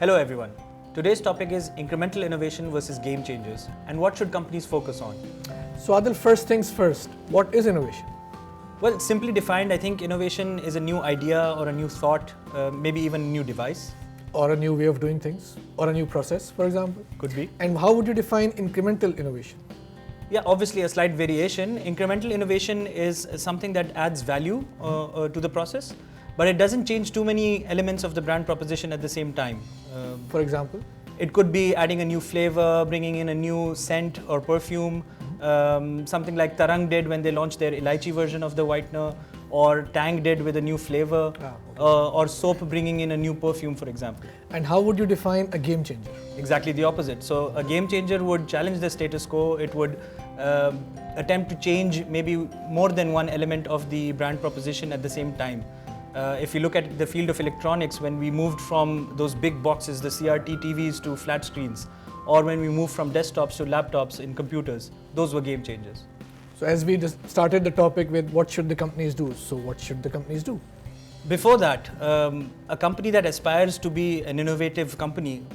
Hello everyone. Today's topic is incremental innovation versus game changers and what should companies focus on. So Adil, first things first, what is innovation? Well, simply defined, I think innovation is a new idea or a new thought, maybe even a new device. Or a new way of doing things, or a new process, for example. Could be. And how would you define incremental innovation? Yeah, obviously a slight variation. Incremental innovation is something that adds value to the process, but it doesn't change too many elements of the brand proposition at the same time. For example? It could be adding a new flavor, bringing in a new scent or perfume, something like Tarang did when they launched their elaichi version of the whitener, or Tang did with a new flavor, or soap bringing in a new perfume, for example. And how would you define a game changer? Exactly the opposite. So a game changer would challenge the status quo. It would attempt to change maybe more than one element of the brand proposition at the same time. If you look at the field of electronics, when we moved from those big boxes, the CRT TVs to flat screens, or when we moved from desktops to laptops in computers, those were game changers. So as we just started the topic with what should the companies do, so what should the companies do? Before that, a company that aspires to be an innovative company,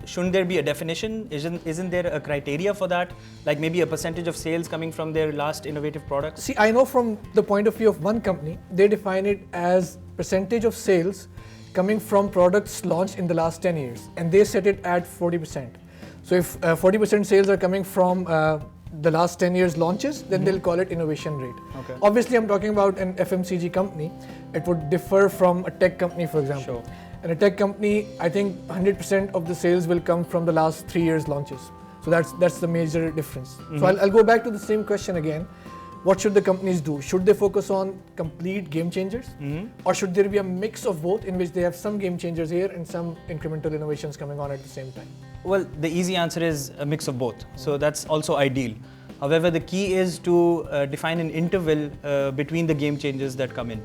shouldn't there be a definition? Isn't there a criteria for that? Like maybe a percentage of sales coming from their last innovative products? See, I know from the point of view of one company, they define it as percentage of sales coming from products launched in the last 10 years, and they set it at 40%. So if 40% sales are coming from the last 10 years launches, then they'll call it innovation rate. Okay. Obviously, I'm talking about an FMCG company. It would differ from a tech company, for example. Sure. And a tech company, I think 100% of the sales will come from the last 3 years launches. So that's the major difference. So I'll go back to the same question again. What should the companies do? Should they focus on complete game changers? Or should there be a mix of both in which they have some game changers here and some incremental innovations coming on at the same time? Well, the easy answer is a mix of both. So that's also ideal. However, the key is to define an interval between the game changers that come in.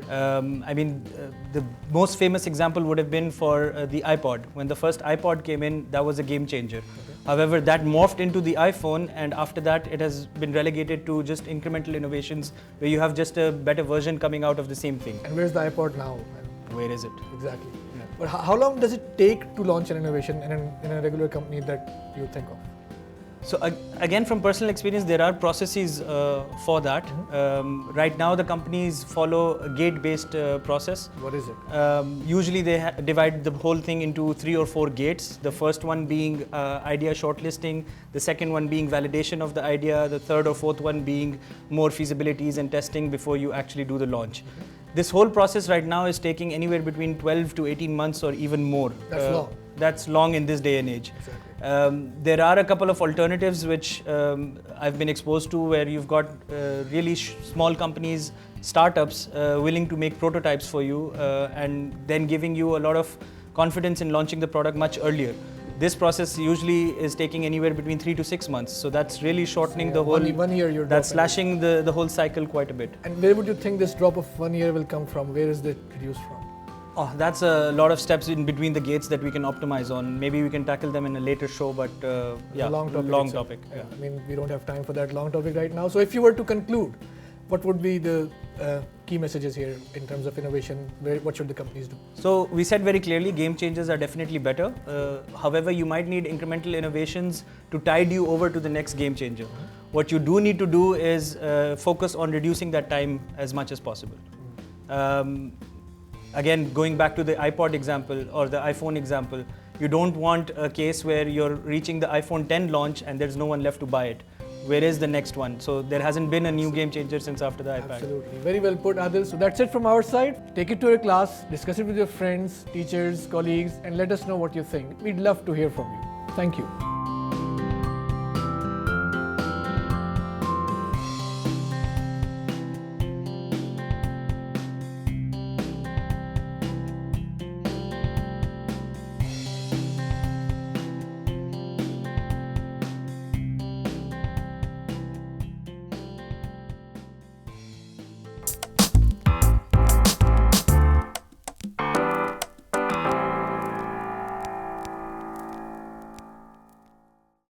The most famous example would have been for the iPod. When the first iPod came in, that was a game changer. However, that morphed into the iPhone, and after that, it has been relegated to just incremental innovations where you have just a better version coming out of the same thing. And where's the iPod now? Where is it? Exactly. Yeah. But how long does it take to launch an innovation in a regular company that you think of? So again, from personal experience, there are processes for that. Right now, the companies follow a gate-based process. What is it? Usually, they divide the whole thing into 3 or 4 gates. The first one being idea shortlisting, the second one being validation of the idea, the third or fourth one being more feasibilities and testing before you actually do the launch. This whole process right now is taking anywhere between 12 to 18 months or even more. That's long. That's long in this day and age. Exactly. There are a couple of alternatives which I've been exposed to where you've got really small companies, startups willing to make prototypes for you and then giving you a lot of confidence in launching the product much earlier. This process usually is taking anywhere between 3 to 6 months. So that's really shortening the whole... 1 year you're That's slashing the whole cycle quite a bit. And where would you think this drop of 1 year will come from? Where is it reduced from? Oh, that's a lot of steps in between the gates that we can optimize on. Maybe we can tackle them in a later show, but yeah, long topic. Yeah. I mean, we don't have time for that long topic right now. So if you were to conclude, what would be the key messages here in terms of innovation? What should the companies do? So we said very clearly, game changers are definitely better. However, you might need incremental innovations to tide you over to the next game changer. What you do need to do is focus on reducing that time as much as possible. Again, going back to the iPod example or the iPhone example, you don't want a case where you're reaching the iPhone 10 launch and there's no one left to buy it. Where is the next one? So there hasn't been a new game changer since after the iPad. Absolutely. Very well put, Adil. So that's it from our side. Take it to your class, discuss it with your friends, teachers, colleagues, and let us know what you think. We'd love to hear from you. Thank you.